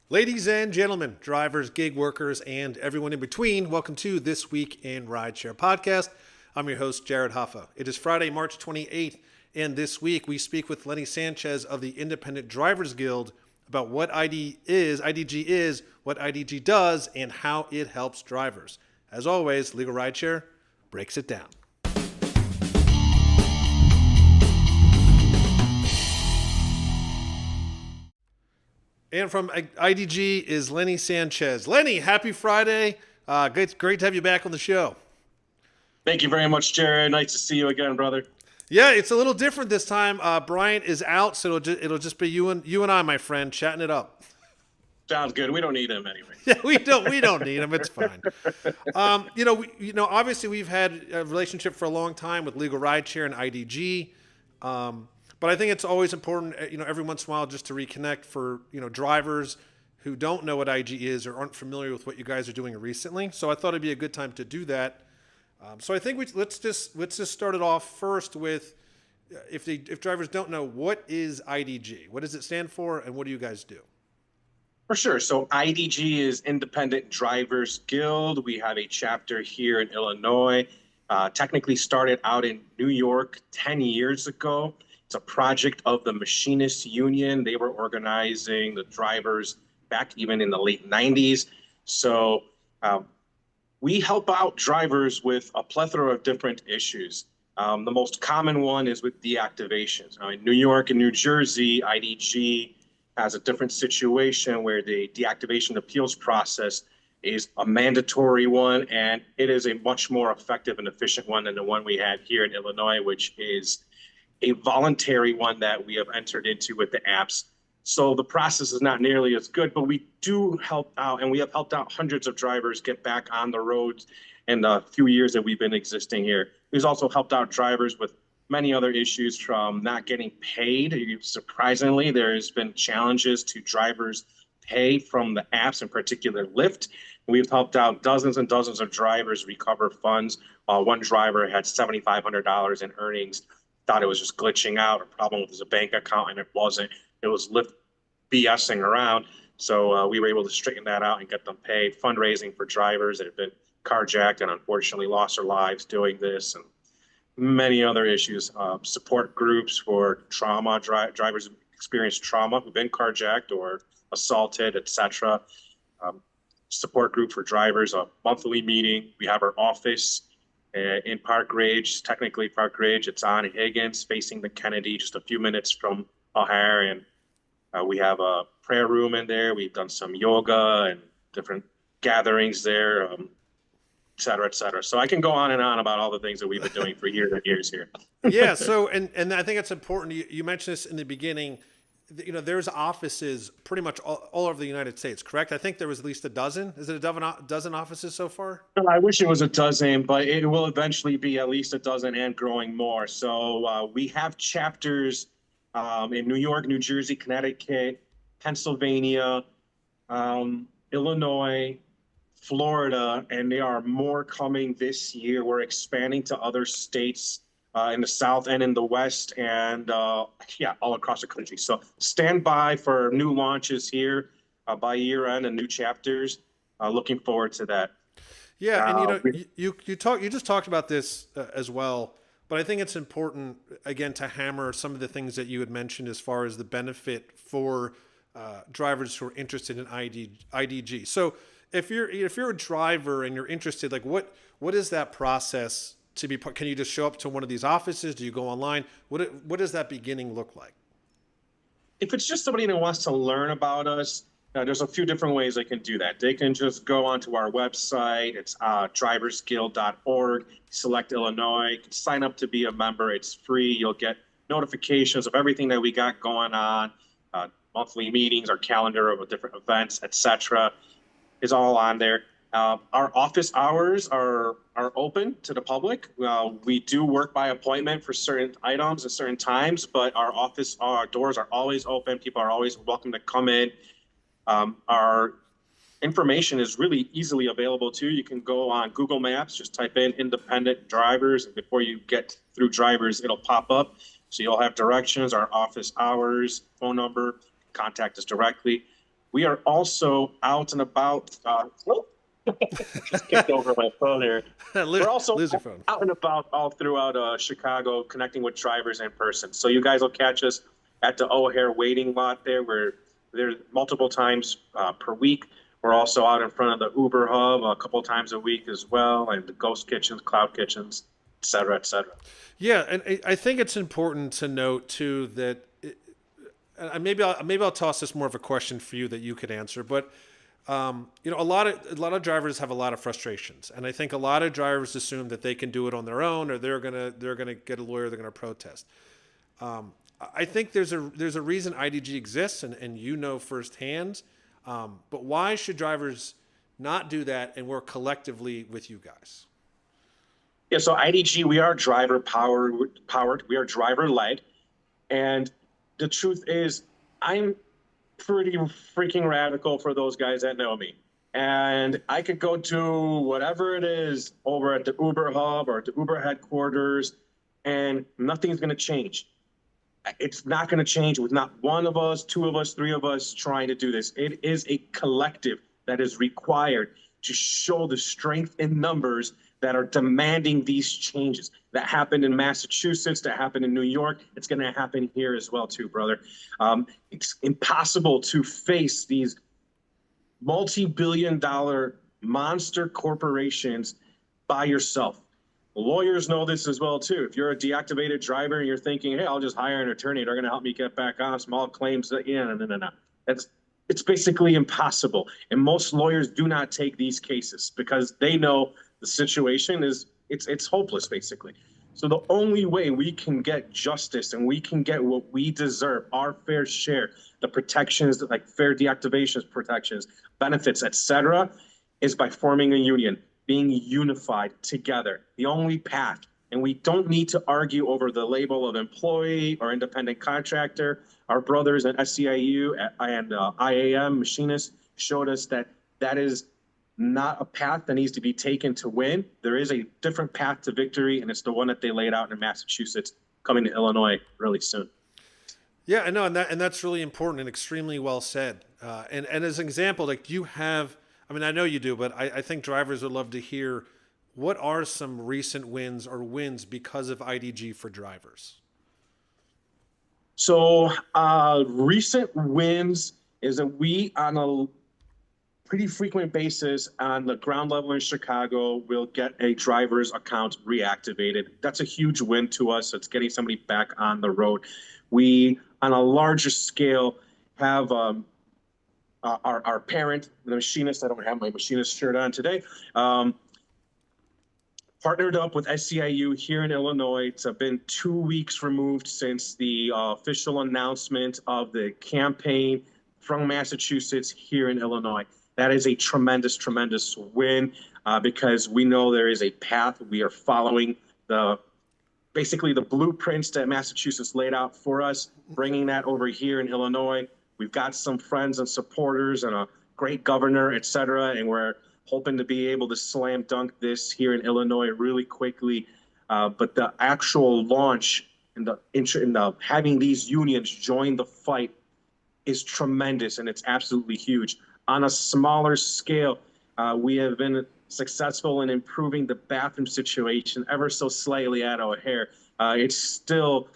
Ladies and gentlemen, drivers, gig workers, and everyone in between, welcome to This Week in Rideshare podcast. I'm your host, Jared Hoffa. It is Friday, March 28th, and this week we speak with Lenny Sanchez of the Independent Drivers Guild about what IDG is, what IDG does, and how it helps drivers. As always, Legal Rideshare breaks it down. And from IDG is Lenny Sanchez. Lenny, happy Friday. Great to have you back on the show. Thank you very much, Jared. Nice to see you again, brother. Yeah, it's a little different this time. Bryant is out, so it'll just be you and I, my friend, chatting it up. Sounds good. We don't need him anyway. Yeah, we don't need him. It's fine. Obviously we've had a relationship for a long time with Legal Rideshare and IDG. But I think it's always important, every once in a while just to reconnect for, drivers who don't know what IG is or aren't familiar with what you guys are doing recently. So I thought it'd be a good time to do that. So I think let's just start it off first with if drivers don't know, what is IDG? What does it stand for, and what do you guys do? For sure. So IDG is Independent Drivers Guild. We have a chapter here in Illinois. Technically started out in New York 10 years ago. It's a project of the Machinists Union. They were organizing the drivers back even in the late 90s. So we help out drivers with a plethora of different issues. The most common one is with deactivations. In New York and New Jersey, IDG has a different situation where the deactivation appeals process is a mandatory one, and it is a much more effective and efficient one than the one we had here in Illinois, which is a voluntary one that we have entered into with the apps. So the process is not nearly as good, but we do help out, and we have helped out hundreds of drivers get back on the roads in the few years that we've been existing here. We've also helped out drivers with many other issues, from not getting paid. Surprisingly, there's been challenges to drivers pay from the apps, in particular Lyft. We've helped out dozens and dozens of drivers recover funds. One driver had $7,500 in earnings, thought it was just glitching out, a problem with his bank account, and it wasn't. It was Lyft BSing around. So we were able to straighten that out and get them paid. Fundraising for drivers that have been carjacked and unfortunately lost their lives doing this, and many other issues. Support groups for trauma, drivers who experience trauma, who've been carjacked or assaulted, etc. Support group for drivers, a monthly meeting. We have our office in Park Ridge, technically Park Ridge. It's on Higgins, facing the Kennedy, just a few minutes from O'Hare. And we have a prayer room in there. We've done some yoga and different gatherings there, et cetera, et cetera. So I can go on and on about all the things that we've been doing for years and years here. Yeah. So, and I think it's important. You mentioned this in the beginning. There's offices pretty much all over the United States, correct? I think there was at least a dozen. Is it a dozen offices so far? I wish it was a dozen, but it will eventually be at least a dozen and growing more. So we have chapters in New York, New Jersey, Connecticut, Pennsylvania, Illinois, Florida, and there are more coming this year. We're expanding to other states in the South and in the West, and all across the country. So stand by for new launches here by year end and new chapters. Looking forward to that. Yeah, and you just talked about this as well, but I think it's important again to hammer some of the things that you had mentioned as far as the benefit for drivers who are interested in IDG. So if you're a driver and you're interested, like what is that process to be? Can you just show up to one of these offices? Do you go online? What does that beginning look like? If it's just somebody that wants to learn about us, there's a few different ways they can do that. They can just go onto our website. It's driversguild.org. Select Illinois. Sign up to be a member. It's free. You'll get notifications of everything that we got going on, monthly meetings, our calendar of different events, etc. is all on there. Our office hours are open to the public. We do work by appointment for certain items at certain times, but our office doors are always open. People are always welcome to come in. Our information is really easily available too. You can go on Google Maps, just type in independent drivers, and before you get through drivers, it'll pop up. So you'll have directions, our office hours, phone number, contact us directly. We are also out and about. Just kicked over my phone here. We're also Lose your phone. out and about all throughout Chicago, connecting with drivers in person. So you guys will catch us at the O'Hare waiting lot there. We're there multiple times per week. We're also out in front of the Uber hub a couple of times a week as well, and the ghost kitchens, cloud kitchens, et cetera, et cetera. Yeah, and I think it's important to note too that maybe I'll toss this more of a question for you that you could answer, but a lot of drivers have a lot of frustrations, and I think a lot of drivers assume that they can do it on their own, or they're gonna get a lawyer, they're gonna protest. I think there's a reason IDG exists, and firsthand. But why should drivers not do that and work collectively with you guys? Yeah, so IDG, we are driver powered, we are driver led, and the truth is, I'm pretty freaking radical for those guys that know me. And I could go to whatever it is over at the Uber hub or at the Uber headquarters, and nothing's going to change. It's not going to change with not one of us, two of us, three of us trying to do this. It is a collective that is required to show the strength in numbers that are demanding these changes. That happened in Massachusetts, that happened in New York. It's going to happen here as well too, brother. It's impossible to face these multi-billion-dollar monster corporations by yourself. Lawyers know this as well too. If you're a deactivated driver and you're thinking, hey, I'll just hire an attorney, they're going to help me get back on small claims. No. It's basically impossible. And most lawyers do not take these cases because they know the situation is it's hopeless, basically. So the only way we can get justice and we can get what we deserve, our fair share, the protections like fair deactivations protections, benefits, etc., is by forming a union, being unified together. The only path. And we don't need to argue over the label of employee or independent contractor. Our brothers at SEIU and IAM machinists showed us that that is not a path that needs to be taken to win. There is a different path to victory, and it's the one that they laid out in Massachusetts, coming to Illinois really soon. Yeah, I know, and that's really important and extremely well said. And as an example, like you have, I mean, I know you do, but I think drivers would love to hear what are some recent wins or wins because of IDG for drivers. So recent wins is that we, on a pretty frequent basis on the ground level in Chicago, will get a driver's account reactivated. That's a huge win to us. It's getting somebody back on the road. We, on a larger scale, have our parent, the machinist. I don't have my machinist shirt on today. Partnered up with SEIU here in Illinois. It's been 2 weeks removed since the official announcement of the campaign from Massachusetts here in Illinois. That is a tremendous, tremendous win because we know there is a path. We are following basically the blueprints that Massachusetts laid out for us, bringing that over here in Illinois. We've got some friends and supporters and a great governor, et cetera, and we're hoping to be able to slam dunk this here in Illinois really quickly. But the actual launch and the having these unions join the fight is tremendous, and it's absolutely huge. On a smaller scale, we have been successful in improving the bathroom situation ever so slightly at O'Hare. It's still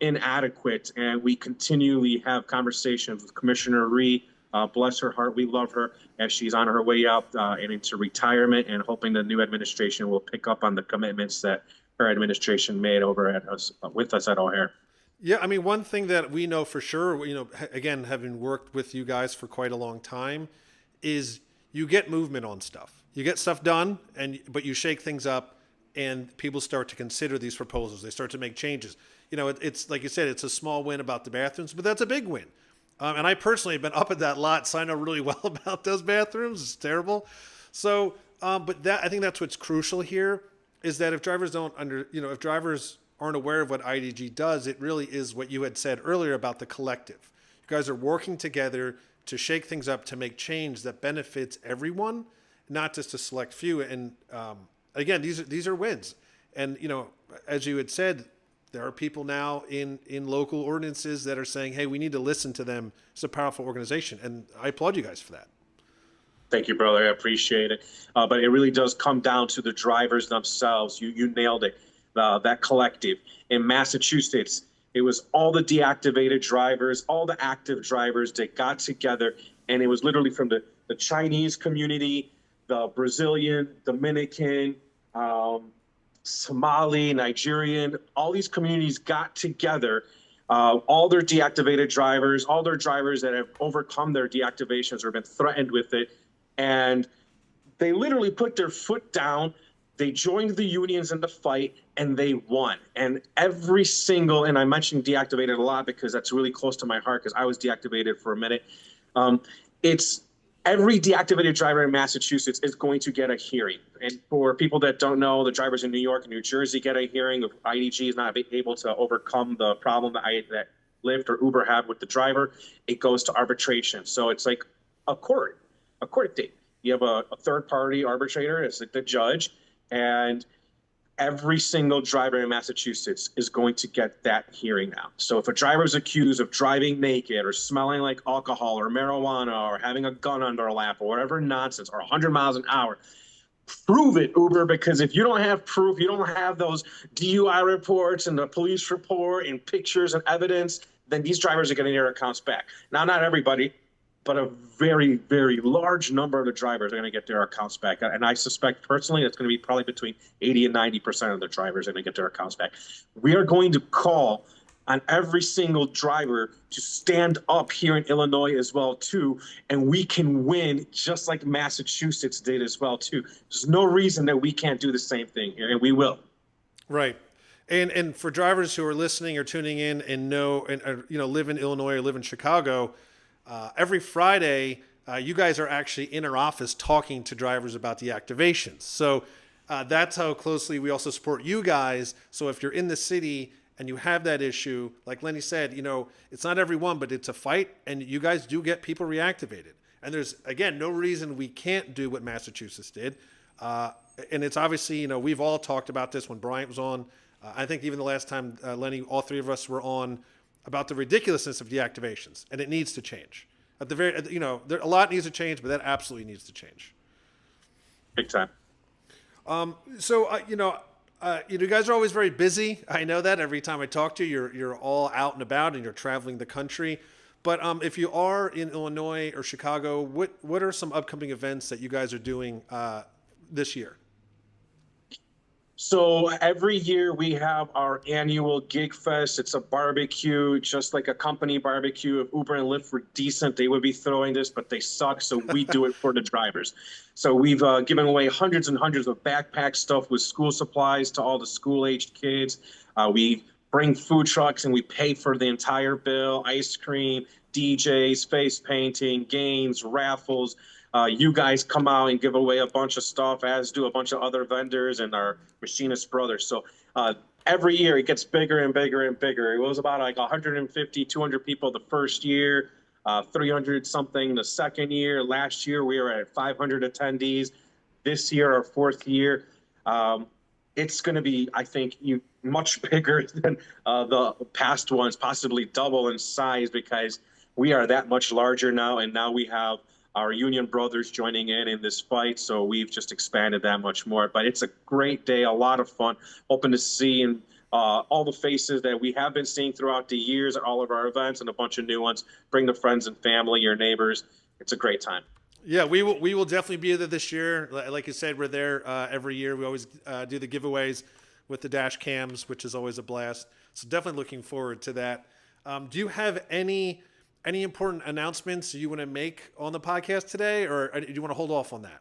inadequate, and we continually have conversations with Commissioner Rhee. Bless her heart, we love her as she's on her way out and into retirement, and hoping the new administration will pick up on the commitments that her administration made over at us with us at O'Hare. Yeah, I mean, one thing that we know for sure, again, having worked with you guys for quite a long time, is you get movement on stuff. You get stuff done, but you shake things up, and people start to consider these proposals. They start to make changes. It's like you said, it's a small win about the bathrooms, but that's a big win. And I personally have been up at that lot, so I know really well about those bathrooms. It's terrible. So, but I think that's what's crucial here is that if drivers if drivers aren't aware of what IDG does, it really is what you had said earlier about the collective. You guys are working together to shake things up, to make change that benefits everyone, not just a select few. And again, these are wins. And as you had said, there are people now in local ordinances that are saying, hey, we need to listen to them. It's a powerful organization. And I applaud you guys for that. Thank you, brother. I appreciate it. But it really does come down to the drivers themselves. You nailed it. That collective. In Massachusetts, it was all the deactivated drivers, all the active drivers that got together, and it was literally from the Chinese community, the Brazilian, Dominican, Somali, Nigerian, all these communities got together, all their deactivated drivers, all their drivers that have overcome their deactivations or been threatened with it. And they literally put their foot down. They joined the unions in the fight and they won. And every single, and I mentioned deactivated a lot because that's really close to my heart because I was deactivated for a minute. It's every deactivated driver in Massachusetts is going to get a hearing. And for people that don't know, the drivers in New York and New Jersey get a hearing if IDG is not able to overcome the problem that Lyft or Uber had with the driver. It goes to arbitration. So it's like a court date. You have a third-party arbitrator, it's like the judge, and every single driver in Massachusetts is going to get that hearing now. So if a driver is accused of driving naked or smelling like alcohol or marijuana or having a gun under a lap or whatever nonsense or 100 miles an hour, prove it, Uber, because if you don't have proof, you don't have those DUI reports and the police report and pictures and evidence, then these drivers are getting their accounts back. Now, not everybody, but a very, very large number of the drivers are going to get their accounts back. And I suspect personally it's going to be probably between 80 and 90% of the drivers are going to get their accounts back. We are going to call on every single driver to stand up here in Illinois as well, too. And we can win just like Massachusetts did as well, too. There's no reason that we can't do the same thing here, and we will. Right. And for drivers who are listening or tuning in and know and live in Illinois or live in Chicago, every Friday, you guys are actually in our office talking to drivers about the activations. So that's how closely we also support you guys. So if you're in the city and you have that issue, like Lenny said, it's not everyone, but it's a fight, and you guys do get people reactivated. And there's, again, no reason we can't do what Massachusetts did. And it's obviously, we've all talked about this when Bryant was on. I think even the last time, Lenny, all three of us were on about the ridiculousness of deactivations, and it needs to change. At the very, a lot needs to change, but that absolutely needs to change. Big time. You guys are always very busy. I know that every time I talk to you, you're all out and about and you're traveling the country. But if you are in Illinois or Chicago, what are some upcoming events that you guys are doing this year? So every year we have our annual Gig Fest. It's a barbecue, just like a company barbecue. If Uber and Lyft were decent, they would be throwing this, but they suck. So we do it for the drivers. So we've given away hundreds and hundreds of backpack stuff with school supplies to all the school-aged kids. We bring food trucks and we pay for the entire bill: ice cream, DJs, face painting, games, raffles. You guys come out and give away a bunch of stuff, as do a bunch of other vendors and our machinist brothers. So every year it gets bigger and bigger and bigger. It was about like 150, 200 people the first year, 300 something the second year. Last year we were at 500 attendees. This year, our fourth year, it's going to be, I think, much bigger than the past ones, possibly double in size, because we are that much larger now, and now we have our union brothers joining in this fight, so we've just expanded that much more. But it's a great day, a lot of fun. Hoping to see and all the faces that we have been seeing throughout the years at all of our events, and a bunch of new ones. Bring the friends and family, your neighbors. It's a great time. Yeah, we will definitely be there this year. Like you said, we're there every year. We always do the giveaways with the dash cams, which is always a blast. So definitely looking forward to that. Do you have any important announcements you want to make on the podcast today, or do you want to hold off on that?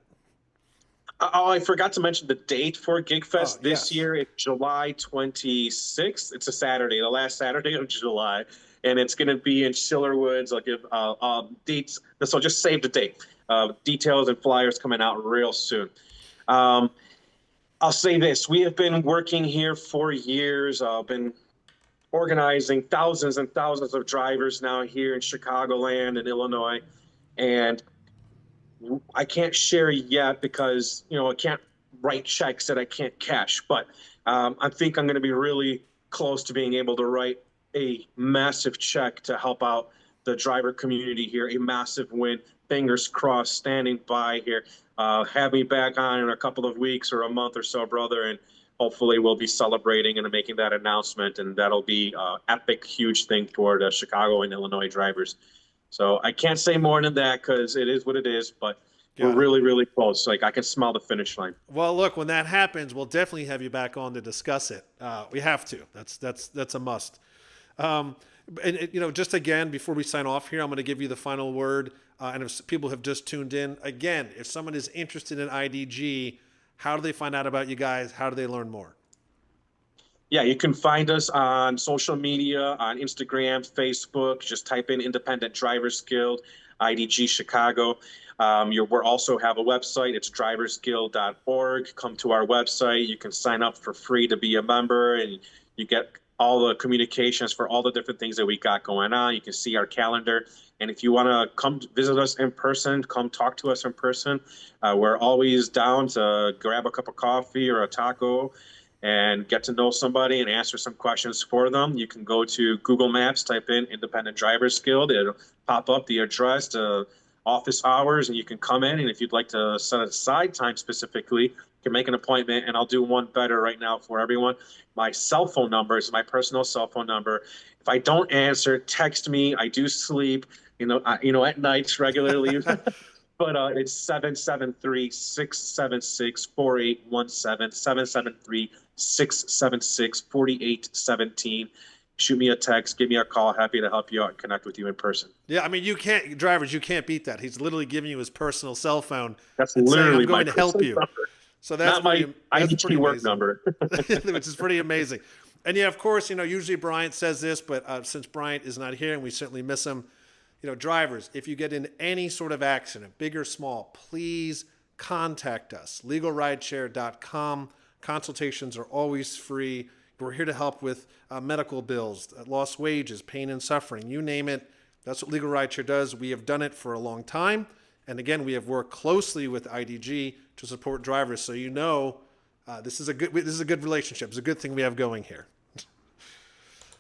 Oh, I forgot to mention the date for Gig Fest this yes. year. It's July 26th. It's a Saturday, the last Saturday of July, and it's going to be in Schiller Woods. I'll give dates. So just save the date. Details and flyers coming out real soon. I'll say this: we have been working here for years. Been organizing thousands and thousands of drivers now here in Chicagoland and Illinois. And I can't share yet because, I can't write checks that I can't cash. But I think I'm going to be really close to being able to write a massive check to help out the driver community here. A massive win. Fingers crossed, standing by here. Have me back on in a couple of weeks or a month or so, brother, and hopefully we'll be celebrating and making that announcement, and that'll be an epic, huge thing for the Chicago and Illinois drivers. So I can't say more than that because it is what it is, but we're really, really close. Like, I can smell the finish line. Well, look, when that happens, we'll definitely have you back on to discuss it. We have to. That's a must. And just again, before we sign off here, I'm going to give you the final word. And if people have just tuned in, again, if someone is interested in IDG, how do they find out about you guys? How do they learn more? Yeah, you can find us on social media, on Instagram, Facebook. Just type in Independent Drivers Guild, IDG Chicago. We also have a website. It's driversguild.org. Come to our website. You can sign up for free to be a member, and you get all the communications for all the different things that we got going on. You can see our calendar. And if you want to come visit us in person, come talk to us in person. We're always down to grab a cup of coffee or a taco and get to know somebody and answer some questions for them. You can go to Google Maps, type in Independent Drivers Guild. It'll pop up the address, the office hours, and you can come in. And if you'd like to set aside time specifically, you can make an appointment, and I'll do one better right now for everyone. My cell phone number is my personal cell phone number. If I don't answer, text me. I do sleep, at nights regularly. But it's 773-676-4817, 773-676-4817. Shoot me a text, give me a call. Happy to help you out and connect with you in person. Yeah, I mean, you can't beat that. He's literally giving you his personal cell phone. That's literally I'm going my to help you. Number. So that's not my IDG work number, which is pretty amazing. And yeah, of course, usually Bryant says this, but since Bryant is not here and we certainly miss him, drivers, if you get in any sort of accident, big or small, please contact us. LegalRideshare.com. Consultations are always free. We're here to help with medical bills, lost wages, pain and suffering, you name it. That's what Legal Rideshare does. We have done it for a long time. And again, we have worked closely with IDG to support drivers. So this is a good relationship. It's a good thing we have going here.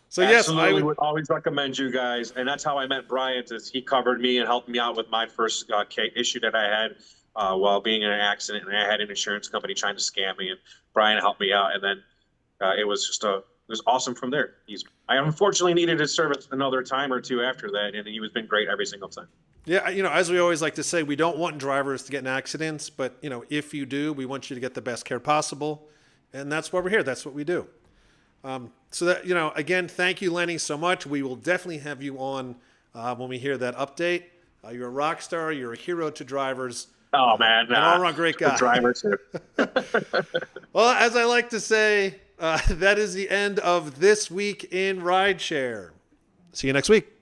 So absolutely, yes, I would always recommend you guys. And that's how I met Bryant, is he covered me and helped me out with my first issue that I had while being in an accident. And I had an insurance company trying to scam me, and Bryant helped me out. And then it was awesome from there. I unfortunately needed his service another time or two after that, and he has been great every single time. Yeah, as we always like to say, we don't want drivers to get in accidents, but if you do, we want you to get the best care possible, and that's why we're here. That's what we do. So that again, thank you, Lenny, so much. We will definitely have you on when we hear that update. You're a rock star. You're a hero to drivers. Oh man, an all-around great guy. Drivers too. Well, as I like to say, that is the end of This Week in Rideshare. See you next week.